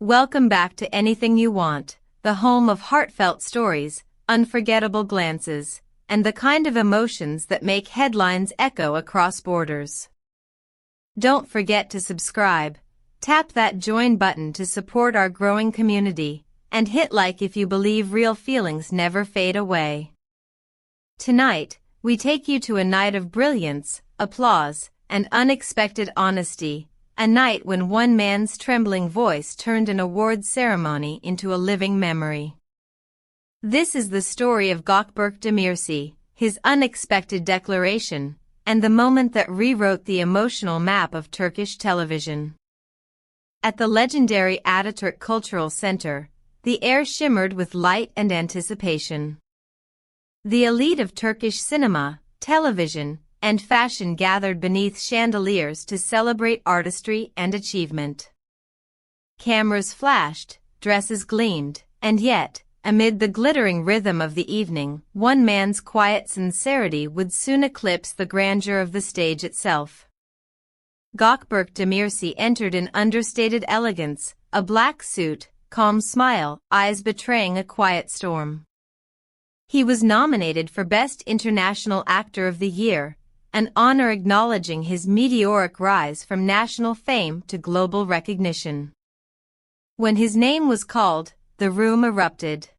Welcome back to Anything You Want, the home of heartfelt stories, unforgettable glances, and the kind of emotions that make headlines echo across borders. Don't forget to subscribe, tap that join button to support our growing community, and hit like if you believe real feelings never fade away. Tonight, we take you to a night of brilliance, applause, and unexpected honesty. A night when one man's trembling voice turned an awards ceremony into a living memory. This is the story of Gökberk Demirci, his unexpected declaration, and the moment that rewrote the emotional map of Turkish television. At the legendary Ataturk Cultural Center, the air shimmered with light and anticipation. The elite of Turkish cinema, television, and fashion gathered beneath chandeliers to celebrate artistry and achievement. Cameras flashed, dresses gleamed, and yet, amid the glittering rhythm of the evening, one man's quiet sincerity would soon eclipse the grandeur of the stage itself. Gökberk Demirci entered in understated elegance, a black suit, calm smile, eyes betraying a quiet storm. He was nominated for Best International Actor of the Year, an honor acknowledging his meteoric rise from national fame to global recognition. When his name was called, the room erupted.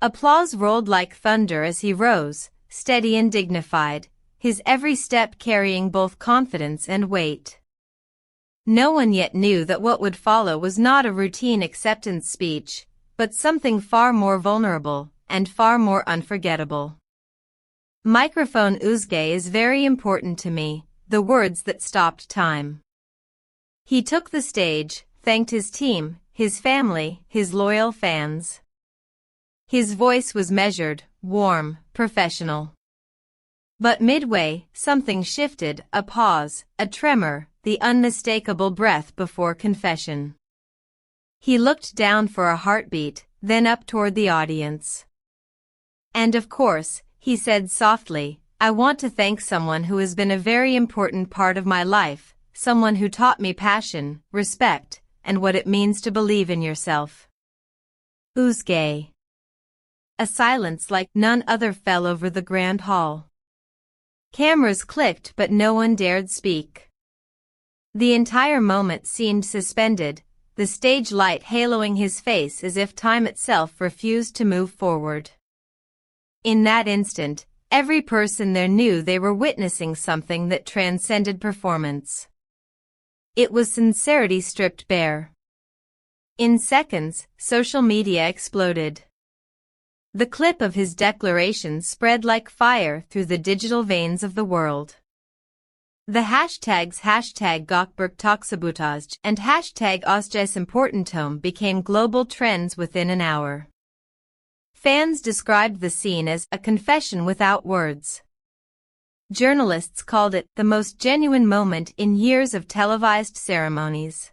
Applause rolled like thunder as he rose, steady and dignified, his every step carrying both confidence and weight. No one yet knew that what would follow was not a routine acceptance speech, but something far more vulnerable and far more unforgettable. Microphone Özge is very important to me, the words that stopped time. He took the stage, thanked his team, his family, his loyal fans. His voice was measured, warm, professional. But midway, something shifted, a pause, a tremor, the unmistakable breath before confession. He looked down for a heartbeat, then up toward the audience. And of course, he said softly, I want to thank someone who has been a very important part of my life, someone who taught me passion, respect, and what it means to believe in yourself. Özge. A silence like none other fell over the grand hall. Cameras clicked but no one dared speak. The entire moment seemed suspended, the stage light haloing his face as if time itself refused to move forward. In that instant, every person there knew they were witnessing something that transcended performance. It was sincerity stripped bare. In seconds, social media exploded. The clip of his declaration spread like fire through the digital veins of the world. The hashtags #Gökberk and #OzgeSimportantom became global trends within an hour. Fans described the scene as a confession without words. Journalists called it the most genuine moment in years of televised ceremonies.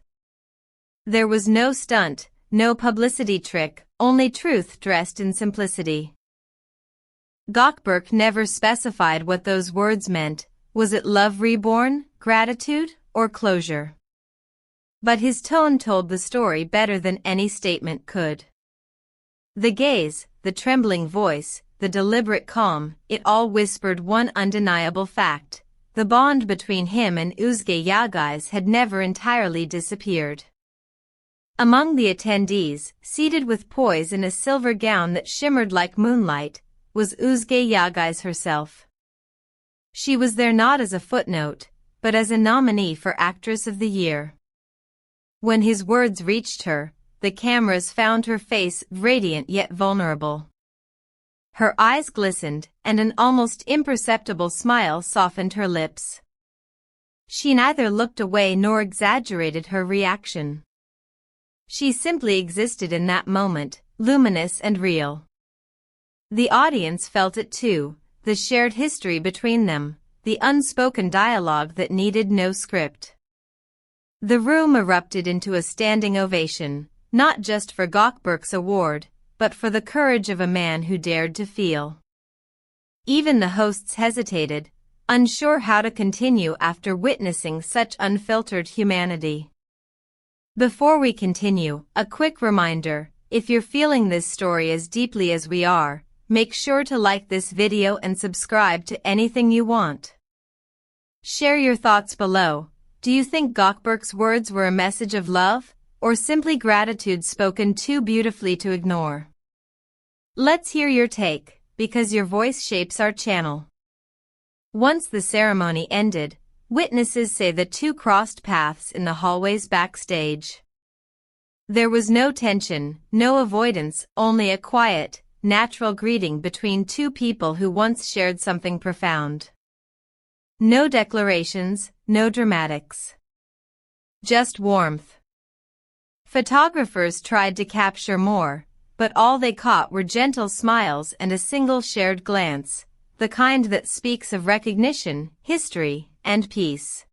There was no stunt, no publicity trick, only truth dressed in simplicity. Gökberk never specified what those words meant. Was it love reborn, gratitude, or closure? But his tone told the story better than any statement could. The gaze, the trembling voice, the deliberate calm, it all whispered one undeniable fact. The bond between him and Özge Yağız had never entirely disappeared. Among the attendees, seated with poise in a silver gown that shimmered like moonlight, was Özge Yağız herself. She was there not as a footnote, but as a nominee for Actress of the Year. When his words reached her, the cameras found her face radiant yet vulnerable. Her eyes glistened, and an almost imperceptible smile softened her lips. She neither looked away nor exaggerated her reaction. She simply existed in that moment, luminous and real. The audience felt it too, the shared history between them, the unspoken dialogue that needed no script. The room erupted into a standing ovation, not just for Gökberk's award, but for the courage of a man who dared to feel. Even the hosts hesitated, unsure how to continue after witnessing such unfiltered humanity. Before we continue, a quick reminder, if you're feeling this story as deeply as we are, make sure to like this video and subscribe to Anything You Want. Share your thoughts below. Do you think Gökberk's words were a message of love, or simply gratitude spoken too beautifully to ignore? Let's hear your take, because your voice shapes our channel. Once the ceremony ended, witnesses say the two crossed paths in the hallways backstage. There was no tension, no avoidance, only a quiet, natural greeting between two people who once shared something profound. No declarations, no dramatics. Just warmth. Photographers tried to capture more, but all they caught were gentle smiles and a single shared glance, the kind that speaks of recognition, history, and peace.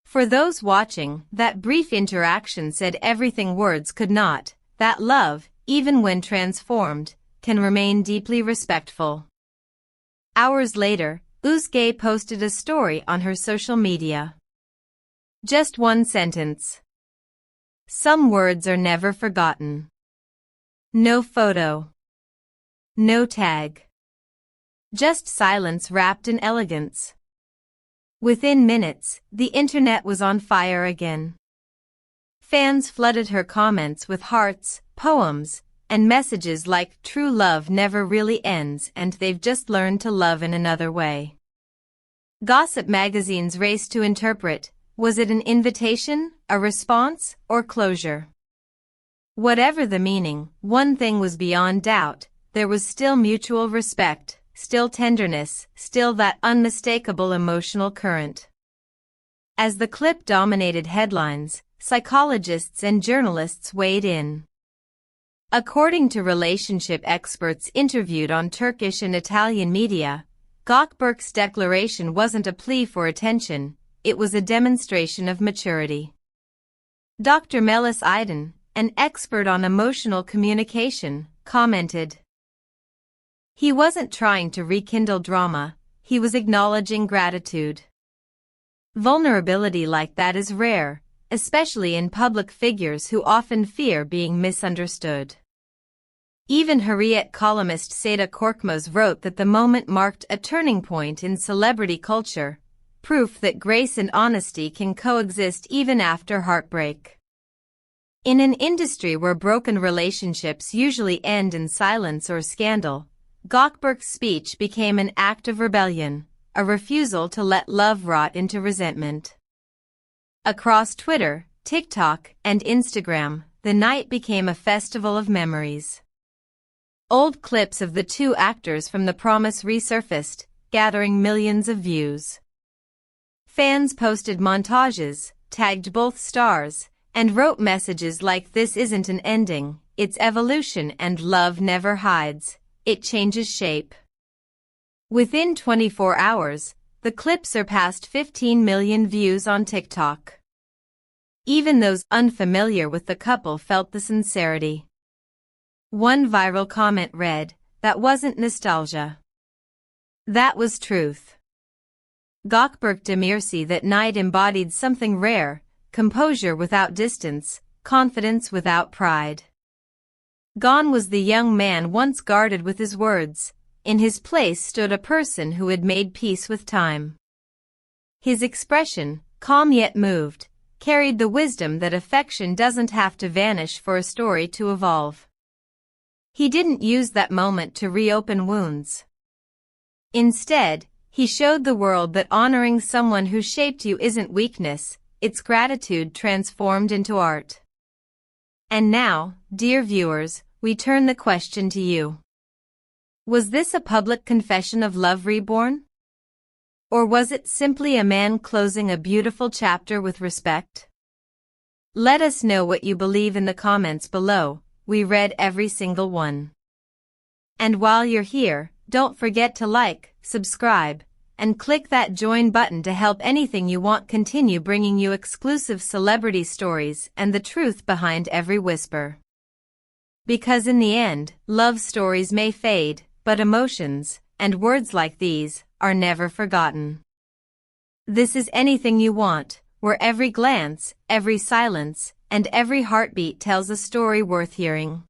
For those watching, that brief interaction said everything words could not, that love, even when transformed, can remain deeply respectful. Hours later, Özge posted a story on her social media. Just one sentence. Some words are never forgotten. No photo. No tag. Just silence wrapped in elegance. Within minutes, the internet was on fire again. Fans flooded her comments with hearts, poems, and messages like "True love never really ends and they've just learned to love in another way." Gossip magazines raced to interpret, was it an invitation, a response, or closure? Whatever the meaning, one thing was beyond doubt, there was still mutual respect, still tenderness, still that unmistakable emotional current. As the clip dominated headlines, psychologists and journalists weighed in. According to relationship experts interviewed on Turkish and Italian media, Gökberk's declaration wasn't a plea for attention, it was a demonstration of maturity. Dr. Melis Aydin, an expert on emotional communication, commented, "He wasn't trying to rekindle drama, he was acknowledging gratitude." Vulnerability like that is rare, especially in public figures who often fear being misunderstood. Even Hürriyet columnist Seda Korkmaz wrote that the moment marked a turning point in celebrity culture, proof that grace and honesty can coexist even after heartbreak. In an industry where broken relationships usually end in silence or scandal, Gökberk's speech became an act of rebellion, a refusal to let love rot into resentment. Across Twitter, TikTok, and Instagram, the night became a festival of memories. Old clips of the two actors from The Promise resurfaced, gathering millions of views. Fans posted montages, tagged both stars, and wrote messages like "This isn't an ending, it's evolution and love never hides, it changes shape." Within 24 hours, the clip surpassed 15 million views on TikTok. Even those unfamiliar with the couple felt the sincerity. One viral comment read, "That wasn't nostalgia. That was truth." Gökberk Demirci that night embodied something rare, composure without distance, confidence without pride. Gone was the young man once guarded with his words. In his place stood a person who had made peace with time. His expression, calm yet moved, carried the wisdom that affection doesn't have to vanish for a story to evolve. He didn't use that moment to reopen wounds. Instead, he showed the world that honoring someone who shaped you isn't weakness, it's gratitude transformed into art. And now, dear viewers, we turn the question to you. Was this a public confession of love reborn? Or was it simply a man closing a beautiful chapter with respect? Let us know what you believe in the comments below. We read every single one. And while you're here, don't forget to like, subscribe, and click that join button to help Anything You Want continue bringing you exclusive celebrity stories and the truth behind every whisper. Because in the end, love stories may fade, but emotions, and words like these, are never forgotten. This is Anything You Want, where every glance, every silence, and every heartbeat tells a story worth hearing.